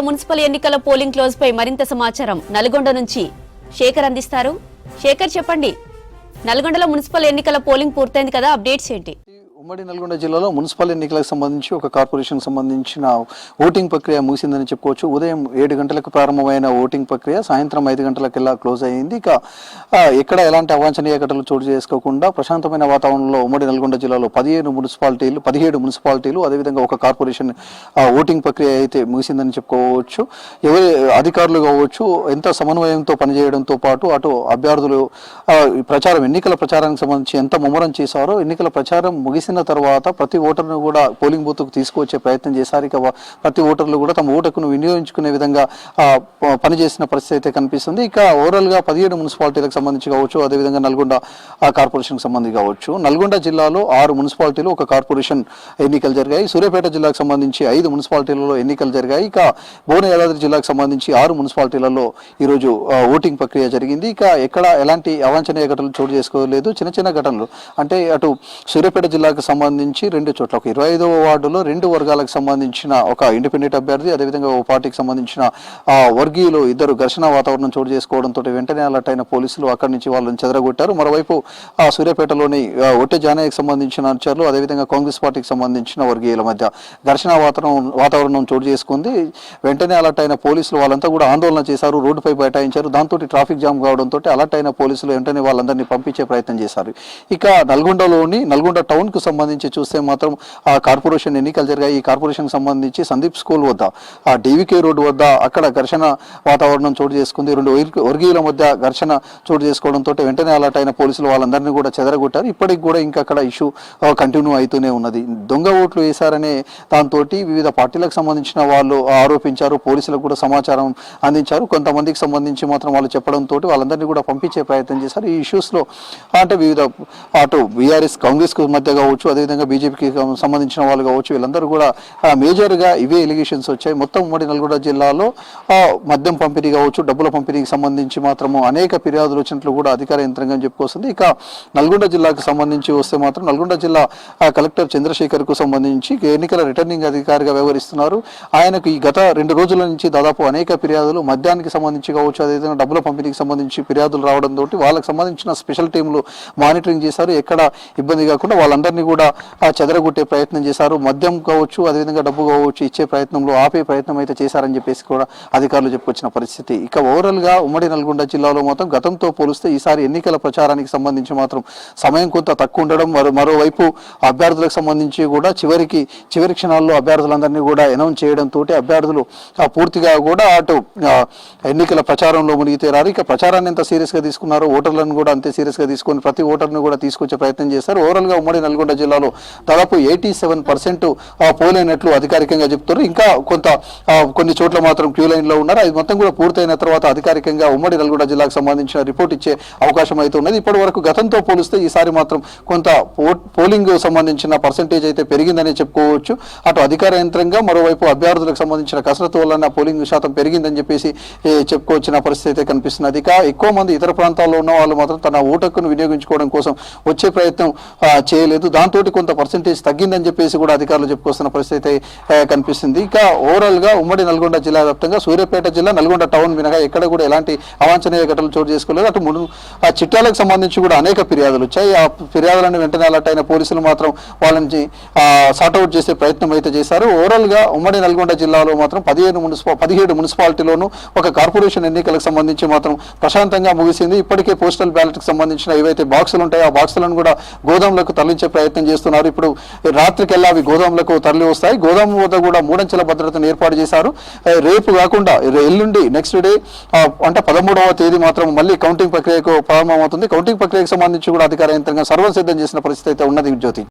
Municipal ఎన్నికల polling close పై మరింత సమాచారం నల్గొండ నుంచి శేఖర్ అందిస్తారు. శేఖర్ చెప్పండి, నల్గొండలో మున్సిపల్ ఎన్నికల పోలింగ్ పూర్తయింది కదా, అప్డేట్స్ ఏంటి? ఉమ్మడి నల్గొండ జిల్లాలో మున్సిపల్ ఎన్నికలకు సంబంధించి ఒక కార్పొరేషన్ సంబంధించిన ఓటింగ్ ప్రక్రియ ముగిసిందని చెప్పుకోవచ్చు. ఉదయం 7 గంటలకు ప్రారంభమైన ఓటింగ్ ప్రక్రియ సాయంత్రం 5 గంటలకెల్లా క్లోజ్ అయ్యింది. ఇక ఎక్కడ ఎలాంటి అవాంఛనీయ ఘటనలు చోటు చేసుకోకుండా ప్రశాంతమైన వాతావరణంలో ఉమ్మడి నల్గొండ జిల్లాలో 17 మున్సిపాలిటీలు అదేవిధంగా ఒక కార్పొరేషన్ ఓటింగ్ ప్రక్రియ అయితే ముగిసిందని చెప్పుకోవచ్చు. ఎవరి అధికారులు కావచ్చు ఎంత సమన్వయంతో పనిచేయడంతో పాటు అటు అభ్యర్థులు ఎన్నికల ప్రచారానికి సంబంధించి ఎంత ముమ్మరం చేశారో ఎన్నికల ప్రచారం ముగిసిన తర్వాత ప్రతి ఓటర్ను కూడా పోలింగ్ బూత్కు తీసుకువచ్చే ప్రయత్నం చేశారు. ఇక ప్రతి ఓటర్లు కూడా తమ ఓటును వినియోగించుకునే విధంగా పనిచేసిన పరిస్థితి అయితే కనిపిస్తుంది. ఇక ఓవరాల్ గా 17 మున్సిపాలిటీలకు సంబంధించి కావచ్చు, అదేవిధంగా నల్గొండ కార్పొరేషన్ సంబంధించి కావచ్చు. నల్గొండ జిల్లాలో 6 మున్సిపాలిటీలు ఒక కార్పొరేషన్ ఎన్నికలు జరిగాయి. సూర్యాపేట జిల్లాకు సంబంధించి 5 మున్సిపాలిటీలలో ఎన్నికలు జరిగాయి. ఇక భువనగిరి జిల్లాకు సంబంధించి 6 మున్సిపాలిటీలలో ఈరోజు ఓటింగ్ ప్రక్రియ జరిగింది. ఇక ఎక్కడ ఎలాంటి అవాంఛనీయ ఘటనలు చోటు చేసుకోలేదు. చిన్న ఘటనలు అంటే అటు సూర్యాపేట జిల్లాకు సంబంధించి 2 చోట్ల ఒక 25వ వార్డులో 2 వర్గాలకు సంబంధించిన ఒక ఇండిపెండెంట్ అభ్యర్థి అదేవిధంగా ఒక పార్టీకి సంబంధించిన వర్గీయులు ఇద్దరు ఘర్షణ వాతావరణం చోటు చేసుకోవడంతో వెంటనే అలర్ట్ అయిన పోలీసులు అక్కడి నుంచి వాళ్ళని చెదరగొట్టారు. మరోవైపు సూర్యాపేటలోని ఒట్టె జానయ్యకు సంబంధించిన అనుచరులు అదేవిధంగా కాంగ్రెస్ పార్టీకి సంబంధించిన వర్గీయుల మధ్య ఘర్షణ వాతావరణం చోటు చేసుకుంది. వెంటనే అలర్ట్ అయిన పోలీసులు వాళ్ళంతా కూడా ఆందోళన చేశారు, రోడ్డుపై బైఠాయించారు. దాంతో ట్రాఫిక్ జామ్ కావడంతో అలర్ట్ అయిన పోలీసులు వెంటనే వాళ్ళందరినీ పంపించే ప్రయత్నం చేశారు. ఇక నల్గొండ టౌన్ కు సంబంధించి చూస్తే మాత్రం ఆ కార్పొరేషన్ ఎన్నికలు జరిగాయి. ఈ కార్పొరేషన్ సంబంధించి సందీప్ స్కూల్ వద్ద ఆ డివికే రోడ్డు వద్ద అక్కడ ఘర్షణ వాతావరణం చోటు చేసుకుంది. 2 వర్గీయుల మధ్య ఘర్షణ చోటు చేసుకోవడంతో వెంటనే అలర్ట్ అయిన పోలీసులు వాళ్ళందరినీ కూడా చెదరగొట్టారు. ఇప్పటికి కూడా ఇంకా అక్కడ ఇష్యూ కంటిన్యూ అవుతూనే ఉన్నది. దొంగ ఓట్లు వేశారనే దాంతో వివిధ పార్టీలకు సంబంధించిన వాళ్ళు ఆరోపించారు. పోలీసులకు కూడా సమాచారం అందించారు. కొంతమందికి సంబంధించి మాత్రం వాళ్ళు చెప్పడంతో వాళ్ళందరినీ కూడా పంపించే ప్రయత్నం చేశారు. ఈ ఇష్యూస్ లో అంటే వివిధ అటు బీఆర్ఎస్ కాంగ్రెస్ కు మధ్య కావచ్చు, అదేవిధంగా బీజేపీకి సంబంధించిన వాళ్ళు కావచ్చు, వీళ్ళందరూ కూడా మేజర్ గా ఇవే ఎలిగేషన్స్ వచ్చాయి. మొత్తం ఉమ్మడి నల్గొండ జిల్లాలో మద్యం పంపిణీ కావచ్చు, డబ్బుల పంపిణీకి సంబంధించి మాత్రము అనేక ఫిర్యాదులు వచ్చినట్లు కూడా అధికార యంత్రాంగం చెప్పుకొస్తుంది. ఇక నల్గొండ జిల్లాకు సంబంధించి వస్తే మాత్రం నల్గొండ జిల్లా కలెక్టర్ చంద్రశేఖర్ కు సంబంధించి ఎన్నికల రిటర్నింగ్ అధికారిగా వ్యవహరిస్తున్నారు. ఆయనకు ఈ గత 2 రోజుల నుంచి దాదాపు అనేక ఫిర్యాదులు మద్యానికి సంబంధించి కావచ్చు, అదేవిధంగా డబ్బుల పంపిణీకి సంబంధించి ఫిర్యాదులు రావడంతో వాళ్ళకి సంబంధించిన స్పెషల్ టీంలు మానిటరింగ్ చేశారు. ఎక్కడ ఇబ్బంది కాకుండా వాళ్ళందరినీ కూడా చెదరగొట్టే ప్రయత్నం చేశారు. మద్యం కావచ్చు, అదేవిధంగా డబ్బు కావచ్చు ఇచ్చే ప్రయత్నంలో ఆపే ప్రయత్నం అయితే చేశారని చెప్పేసి కూడా అధికారులు చెప్పుకొచ్చిన పరిస్థితి. ఇక ఓవరాల్ గా ఉమ్మడి నల్గొండ జిల్లాలో మాత్రం గతంతో పోలిస్తే ఈసారి ఎన్నికల ప్రచారానికి సంబంధించి మాత్రం సమయం కొంత తక్కువ ఉండడం, మరోవైపు అభ్యర్థులకు సంబంధించి కూడా చివరి క్షణాల్లో అభ్యర్థులందరినీ కూడా అనౌన్స్ చేయడంతో అభ్యర్థులు పూర్తిగా కూడా అటు ఎన్నికల ప్రచారంలో మునిగితేరారు. ఇక ప్రచారాన్ని ఎంత సీరియస్ గా తీసుకున్నారో ఓటర్లను కూడా అంతే సీరియస్ గా తీసుకొని ప్రతి ఓటర్ను కూడా తీసుకొచ్చే ప్రయత్నం చేశారు. ఓవరాల్ గా ఉమ్మడి నల్గొండ జిల్లాలో దాదాపు 87% పోల్ అయినట్లు అధికారికంగా చెప్తారు. ఇంకా కొన్ని చోట్ల మాత్రం క్యూ లైన్ లో ఉన్నారు. అది మొత్తం కూడా పూర్తయిన తర్వాత అధికారికంగా ఉమ్మడి నల్గొండ జిల్లాకు సంబంధించిన రిపోర్ట్ ఇచ్చే అవకాశం అయితే ఉన్నది. ఇప్పటి వరకు గతంతో పోలిస్తే ఈసారి మాత్రం కొంత పోలింగ్ సంబంధించిన పర్సెంటేజ్ అయితే పెరిగిందని చెప్పుకోవచ్చు. అటు అధికార యంత్రంగా మరోవైపు అభ్యర్థులకు సంబంధించిన కసరత్తు వలన పోలింగ్ శాతం పెరిగిందని చెప్పేసి చెప్పుకోవచ్చిన పరిస్థితి అయితే కనిపిస్తున్నది. ఇక ఎక్కువ మంది ఇతర ప్రాంతాల్లో ఉన్న వాళ్ళు మాత్రం తన ఓటు హక్కును వినియోగించుకోవడం కోసం వచ్చే ప్రయత్నం చేయలేదు. దాంతో కొంత పర్సెంటేజ్ తగ్గిందని చెప్పేసి కూడా అధికారులు చెప్పుకొస్తున్న పరిస్థితి కనిపిస్తుంది. ఇక ఓవరాల్ గా ఉమ్మడి నల్గొండ జిల్లా వ్యాప్తంగా సూర్యాపేట జిల్లా నల్గొండ టౌన్ మినహా ఎక్కడ కూడా ఎలాంటి అవాంఛనీయ ఘటనలు చోటు చేసుకోలేదు. అటు ఆ చిట్టాలకు సంబంధించి కూడా అనేక ఫిర్యాదులు వచ్చాయి. ఆ ఫిర్యాదులను వెంటనే అలర్ట్ అయిన పోలీసులు మాత్రం వాళ్ళని సార్ట్అవుట్ చేసే ప్రయత్నం అయితే చేశారు. ఓవరాల్ గా ఉమ్మడి నల్గొండ జిల్లాలో మాత్రం 17 మున్సిపాలిటీలోనూ ఒక కార్పొరేషన్ ఎన్నికలకు సంబంధించి మాత్రం ప్రశాంతంగా ముగిసింది. ఇప్పటికే పోస్టల్ బ్యాలెట్ కు సంబంధించిన ఏవైతే బాక్సులు ఉంటాయో ఆ బాక్సులను కూడా గోదాములకు తరలించే ప్రయత్నం చేస్తున్నారు. ఇప్పుడు రాత్రికెల్లా అవి గోదాములకు తరలి వస్తాయి. గోదాము వద్ద కూడా 3 అంచెల భద్రతను ఏర్పాటు చేశారు. రేపు కాకుండా ఎల్లుండి నెక్స్ట్ డే అంటే 13వ తేదీ మాత్రం మళ్ళీ కౌంటింగ్ ప్రక్రియకు ప్రారంభమవుతుంది. కౌంటింగ్ ప్రక్రియకు సంబంధించి కూడా అధికార యంత్రంగా సర్వం సిద్ధం చేసిన పరిస్థితి అయితే ఉన్నది. జ్యోతి.